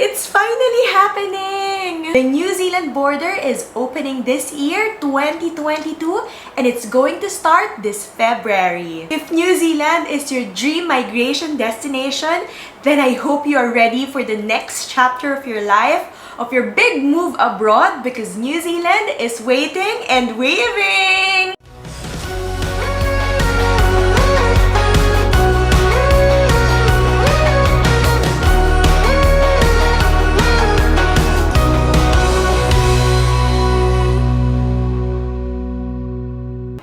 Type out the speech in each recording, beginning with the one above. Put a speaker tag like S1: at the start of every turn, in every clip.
S1: It's finally happening! The New Zealand border is opening this year, 2022, and it's going to start this February. If New Zealand is your dream migration destination, then I hope you are ready for the next chapter of your life, of your big move abroad, because New Zealand is waiting and waving!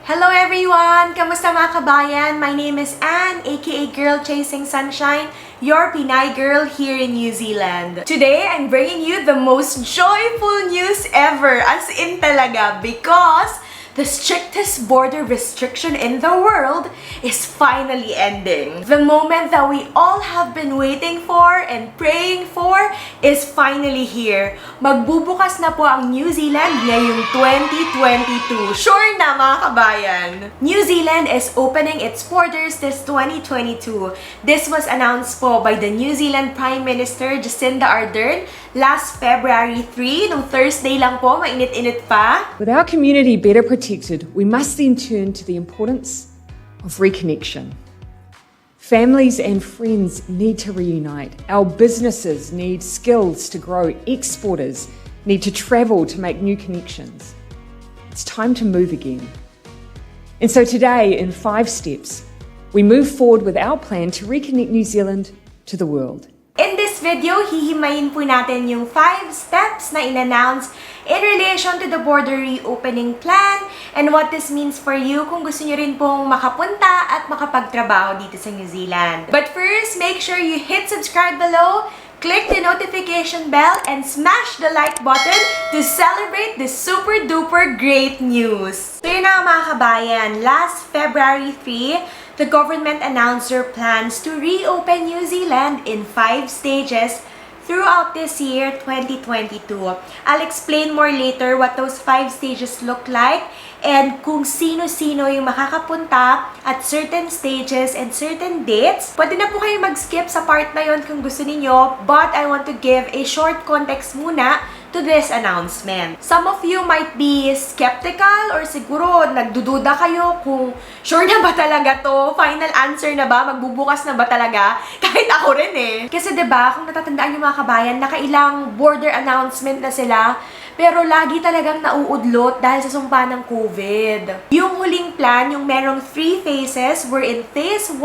S1: Hello everyone! Kamusta mga kabayan? My name is Anne, aka Girl Chasing Sunshine, your Pinoy girl here in New Zealand. Today, I'm bringing you the most joyful news ever, as in talaga, because the strictest border restriction in the world is finally ending. The moment that we all have been waiting for and praying for is finally here. Magbubukas na po ang New Zealand ngayong 2022. Sure na mga kabayan! New Zealand is opening its borders this 2022. This was announced po by the New Zealand Prime Minister Jacinda Ardern last February 3, nung Thursday lang po, mainit-init pa.
S2: With our community better protected, we must then turn to the importance of reconnection. Families and friends need to reunite. Our businesses need skills to grow. Exporters need to travel to make new connections. It's time to move again. And so today, in 5 steps, we move forward with our plan to reconnect New Zealand to the world.
S1: In this video, hihimayin po natin yung 5 steps na in-announce in relation to the border reopening plan and what this means for you kung gusto nyo rin pong makapunta at makapagtrabaho dito sa New Zealand. But first, make sure you hit subscribe below, click the notification bell, and smash the like button to celebrate this super duper great news. So yun na mga kabayan, last February 3, the government announced their plans to reopen New Zealand in 5 stages throughout this year, 2022. I'll explain more later what those 5 stages look like and kung sino-sino yung makakapunta at certain stages and certain dates. Pwede na po kayo mag-skip sa part na yon kung gusto niyo, but I want to give a short context muna to this announcement. Some of you might be skeptical or siguro nagdududa kayo kung sure na ba talaga to? Final answer na ba? Magbubukas na ba talaga? Kahit ako rin eh. Kasi 'di ba, kung natatandaan yung mga kabayan, nakailang border announcement na sila, pero lagi talagang nauudlot dahil sa sumpa ng COVID. Yung huling plan, yung merong 3 phases, wherein phase 1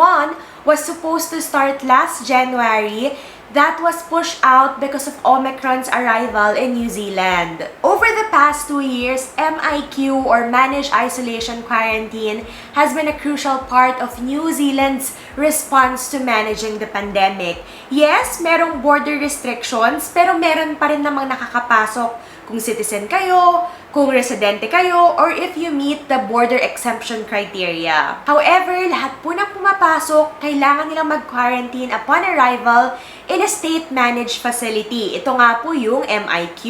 S1: was supposed to start last January, that was pushed out because of Omicron's arrival in New Zealand. Over the past 2 years, MIQ or Managed Isolation Quarantine has been a crucial part of New Zealand's response to managing the pandemic. Yes, merong border restrictions, pero meron pa rin namang nakakapasok kung citizen kayo, kung residente kayo, or if you meet the border exemption criteria. However, lahat po ng pumapasok, kailangan nilang mag-quarantine upon arrival in a state-managed facility. Ito nga po yung MIQ.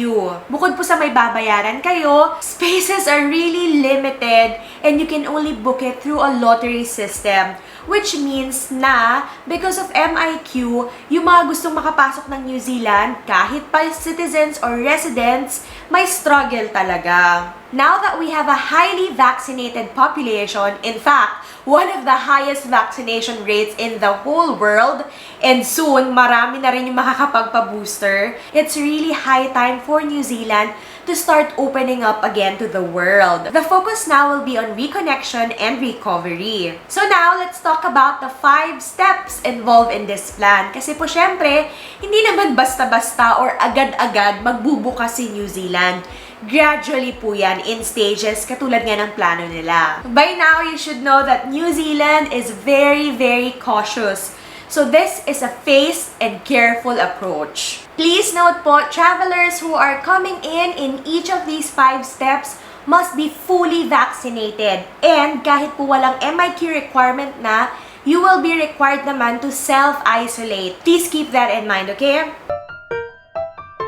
S1: Bukod po sa may babayaran kayo, spaces are really limited and you can only book it through a lottery system. Which means na, because of MIQ, yung mga gustong makapasok ng New Zealand, kahit pa citizens or residents, may struggle talaga. Now that we have a highly vaccinated population, in fact, one of the highest vaccination rates in the whole world, and soon, marami na rin yung makakapagpa-booster, it's really high time for New Zealand to start opening up again to the world. The focus now will be on reconnection and recovery. So now, let's talk about the 5 steps involved in this plan. Kasi po syempre, hindi naman basta-basta or agad-agad magbubukas si New Zealand. Gradually po yan in stages katulad nga ng plano nila. By now, you should know that New Zealand is very, very cautious. So this is a phased and careful approach. Please note po, travelers who are coming in each of these 5 steps must be fully vaccinated. And kahit po walang MIQ requirement na, you will be required naman to self-isolate. Please keep that in mind, okay?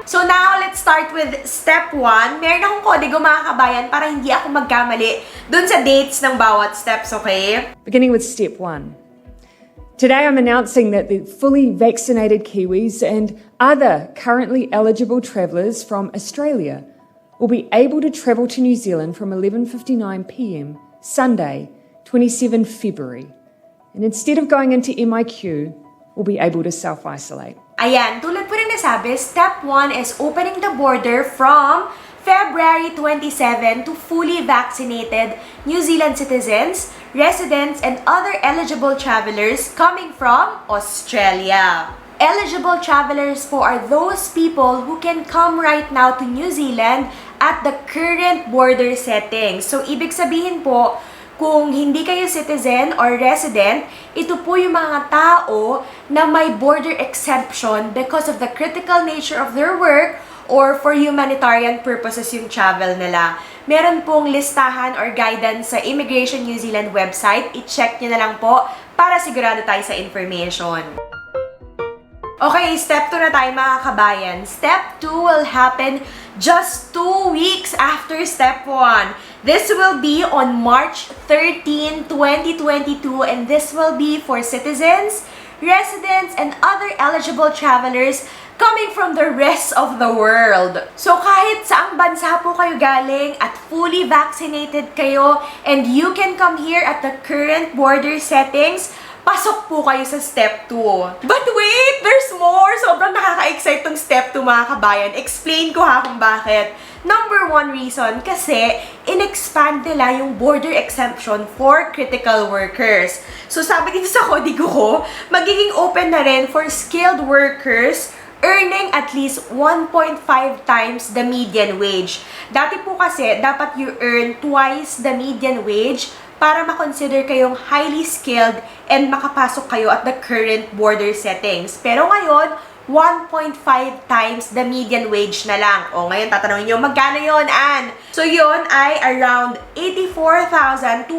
S1: So now, let's start with step 1. Meron akong kodigo mga kabayan para hindi ako magkamali dun sa dates ng bawat steps, okay?
S2: Beginning with step 1. Today I'm announcing that the fully vaccinated Kiwis and other currently eligible travellers from Australia will be able to travel to New Zealand from 11:59 p.m. Sunday, 27 February. And instead of going into MIQ, will be able to self-isolate.
S1: Ayan, tulad po rin nasabi, step 1 is opening the border from February 27 to fully vaccinated New Zealand citizens, residents, and other eligible travelers coming from Australia. Eligible travelers po are those people who can come right now to New Zealand at the current border settings. So, ibig sabihin po, kung hindi kayo citizen or resident, ito po yung mga tao na may border exemption because of the critical nature of their work or for humanitarian purposes yung travel nila. Meron pong listahan or guidance sa Immigration New Zealand website. I-check nyo na lang po para sigurado tayo sa information. Okay, step 2 na tayo mga kabayan. Step 2 will happen just 2 weeks after step 1. This will be on March 13, 2022, and this will be for citizens, residents, and other eligible travelers coming from the rest of the world. So kahit saang bansa po kayo galing at fully vaccinated kayo and you can come here at the current border settings, pasok po kayo sa step 2. But wait! There's more! Sobrang nakaka-excite tong step 2 mga kabayan. Explain ko ha kung bakit. Number 1 reason, kasi in-expand nila yung border exemption for critical workers. So sabi dito sa kodigo ko, magiging open na rin for skilled workers earning at least 1.5 times the median wage. Dati po kasi, dapat you earn twice the median wage para makonsider kayong highly skilled and makapasok kayo at the current border settings. Pero ngayon, 1.5 times the median wage na lang. O ngayon, tatanungin nyo, magkano yun, Ann? So yun ay around 84,240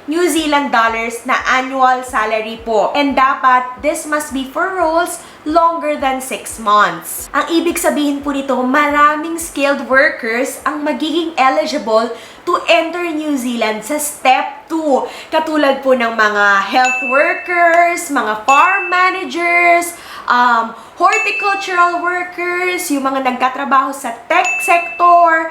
S1: New Zealand dollars na annual salary po. And dapat, this must be for roles longer than 6 months. Ang ibig sabihin po nito, maraming skilled workers ang magiging eligible to enter New Zealand sa step 2. Katulad po ng mga health workers, mga farm managers, horticultural workers, yung mga nagtatrabaho sa tech sector,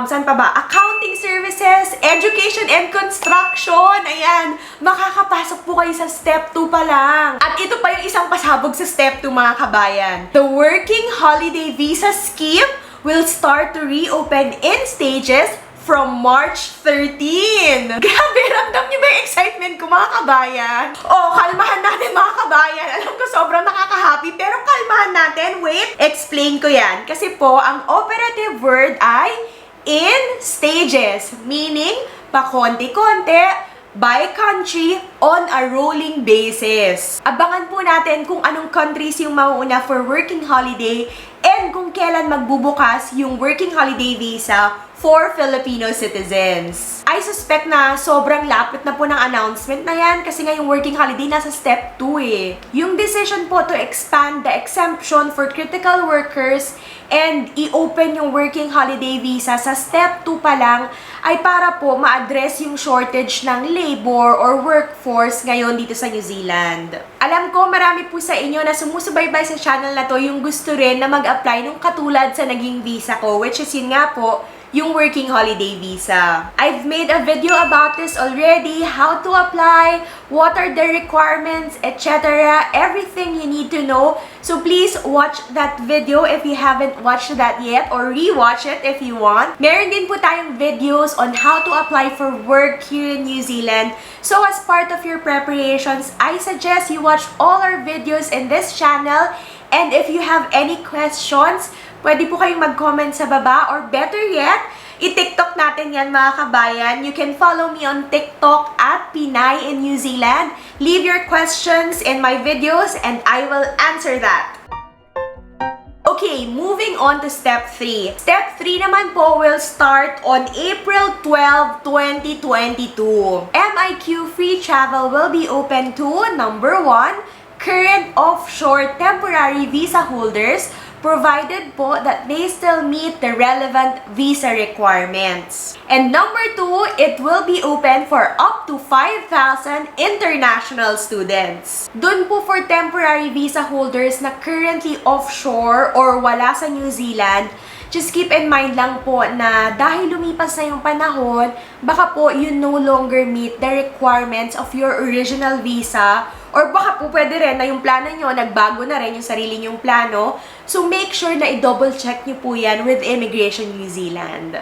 S1: saan pa ba? Accounting services, education and construction. Ayan, makakapasok po kayo sa step 2 pa lang. At ito pa yung isang pasabog sa step 2 mga kabayan. The Working Holiday Visa Scheme will start to reopen in stages from March 13. Grabe, ramdam niyo ba yung excitement ko mga kabayan? Oh, kalmahan natin mga kabayan. Alam ko sobrang nakaka-happy, pero kalmahan natin. Wait, explain ko yan. Kasi po, ang operative word ay in stages. Meaning, pakonti-konti, by country, on a rolling basis. Abangan po natin kung anong countries yung mauuna for working holiday and kung kailan magbubukas yung working holiday visa for Filipino citizens. I suspect na sobrang lapit na po ng announcement na yan kasi nga yung working holiday nasa step 2 eh. Yung decision po to expand the exemption for critical workers and i-open yung working holiday visa sa step 2 pa lang ay para po ma-address yung shortage ng labor or workforce ngayon dito sa New Zealand. Alam ko marami po sa inyo na sumusubaybay sa channel na to yung gusto rin na mag-apply nung katulad sa naging visa ko, which is yun nga po, yung working holiday visa. I've made a video about this already, how to apply, what are the requirements, etc. Everything you need to know. So please watch that video if you haven't watched that yet or rewatch it if you want. Meron din po tayong videos on how to apply for work here in New Zealand. So as part of your preparations, I suggest you watch all our videos in this channel. And if you have any questions, pwede po kayong mag-comment sa baba or better yet, i-TikTok natin yan mga kabayan. You can follow me on TikTok at Pinoy in New Zealand. Leave your questions in my videos and I will answer that. Okay, moving on to step 3. Step 3 naman po will start on April 12, 2022. MIQ free travel will be open to number 1, current offshore temporary visa holders, provided po that they still meet the relevant visa requirements. And number 2, it will be open for up to 5,000 international students. Dun po for temporary visa holders na currently offshore or wala sa New Zealand, just keep in mind lang po na dahil lumipas na yung panahon, baka po you no longer meet the requirements of your original visa, or baka po pwede rin na yung plano nyo, nagbago na rin yung sarili nyong plano. So make sure na i-double check nyo po yan with Immigration New Zealand.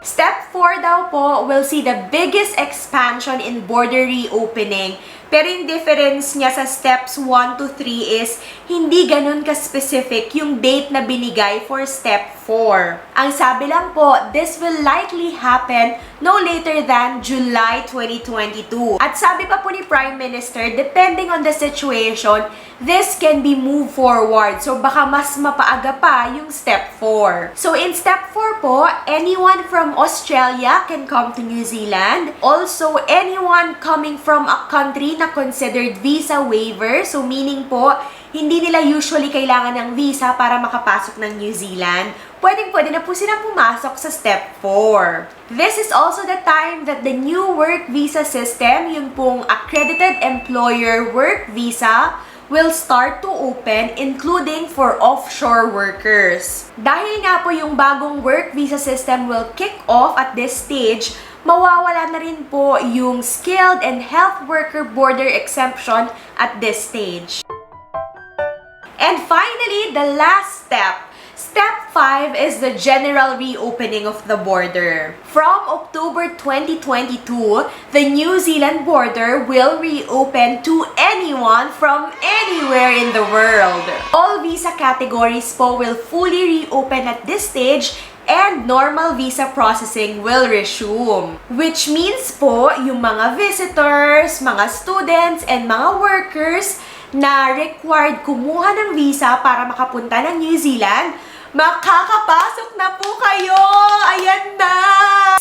S1: Step 4 daw po will see the biggest expansion in border reopening. Pero yung difference niya sa steps 1 to 3 is hindi ganun ka-specific yung date na binigay for step 4. Ang sabi lang po, this will likely happen no later than July 2022. At sabi pa po ni Prime Minister, depending on the situation, this can be moved forward. So baka mas mapaaga pa yung step 4. So in step 4 po, anyone from Australia can come to New Zealand. Also, anyone coming from a country na considered visa waiver. So meaning po, hindi nila usually kailangan ng visa para makapasok ng New Zealand. Pwede na po silang pumasok sa step 4. This is also the time that the new work visa system, yung pong accredited employer work visa, will start to open, including for offshore workers. Dahil nga po yung bagong work visa system will kick off at this stage, mawawala na rin po yung skilled and health worker border exemption at this stage. And finally, the last step. Step 5 is the general reopening of the border. From October 2022, the New Zealand border will reopen to anyone from anywhere in the world. All visa categories po will fully reopen at this stage, and normal visa processing will resume. Which means po, yung mga visitors, mga students, and mga workers na required kumuha ng visa para makapunta ng New Zealand, makakapasok na po kayo! Ayan na!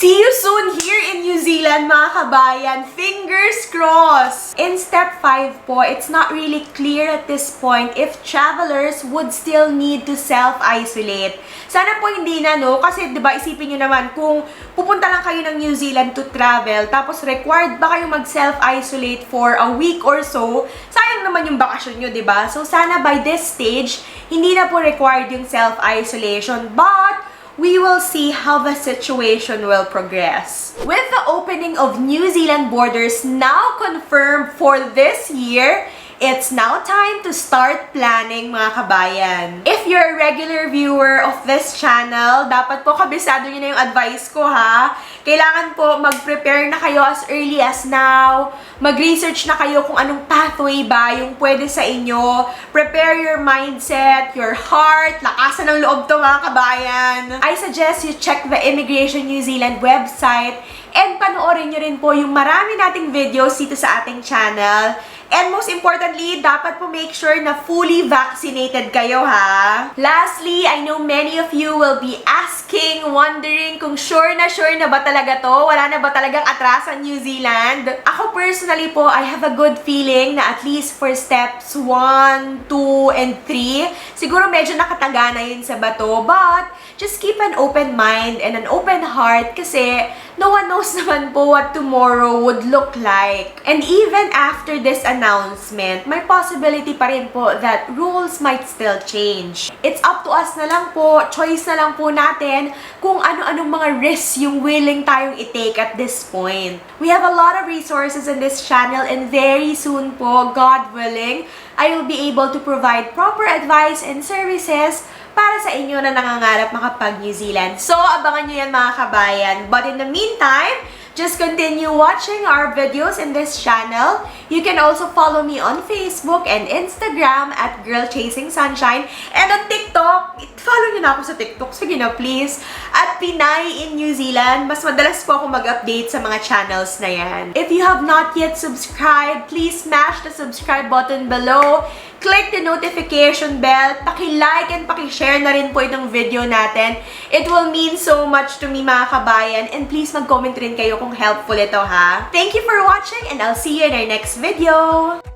S1: See you soon here in New Zealand, mga kabayan. Fingers crossed! In step 5 po, it's not really clear at this point if travelers would still need to self-isolate. Sana po hindi na, no? Kasi, di ba, isipin nyo naman, kung pupunta lang kayo ng New Zealand to travel, tapos required ba kayo mag-self-isolate for a week or so, sayang naman yung bakasyon nyo, di ba? So, sana by this stage, hindi na po required yung self-isolation, but we will see how the situation will progress. With the opening of New Zealand borders now confirmed for this year, it's now time to start planning, mga kabayan. If you're a regular viewer of this channel, dapat po kabisado nyo na yung advice ko, ha? Kailangan po mag-prepare na kayo as early as now. Mag-research na kayo kung anong pathway ba yung pwede sa inyo. Prepare your mindset, your heart. Lakasan ng loob to, mga kabayan. I suggest you check the Immigration New Zealand website and panoorin nyo rin po yung marami nating videos dito sa ating channel. And most importantly, dapat po make sure na fully vaccinated kayo, ha? Lastly, I know many of you will be asking, wondering kung sure na ba talaga to? Wala na ba talagang atrasan New Zealand? Ako personally po, I have a good feeling na at least for steps 1, 2, and 3, siguro medyo nakataga na yun sa bato. But, just keep an open mind and an open heart kasi no one knows naman po what tomorrow would look like. And even after this announcement, may possibility pa rin po that rules might still change. It's up to us na lang po, choice na lang po natin kung ano-anong mga risks yung willing tayong i-take at this point. We have a lot of resources in this channel and very soon po, God willing, I will be able to provide proper advice and services para sa inyo na nangangarap makapag-New Zealand. So, abangan nyo yan, mga kabayan. But in the meantime, just continue watching our videos in this channel. You can also follow me on Facebook and Instagram at Girl Chasing Sunshine. And on TikTok, follow nyo na ako sa TikTok. Sige na, please. At Pinoy in New Zealand. Mas madalas po ako mag-update sa mga channels na yan. If you have not yet subscribed, please smash the subscribe button below. Click the notification bell. Paki-like and paki-share na rin po itong video natin. It will mean so much to me, mga kabayan. And please mag-comment rin kayo kung helpful ito, ha? Thank you for watching and I'll see you in our next video.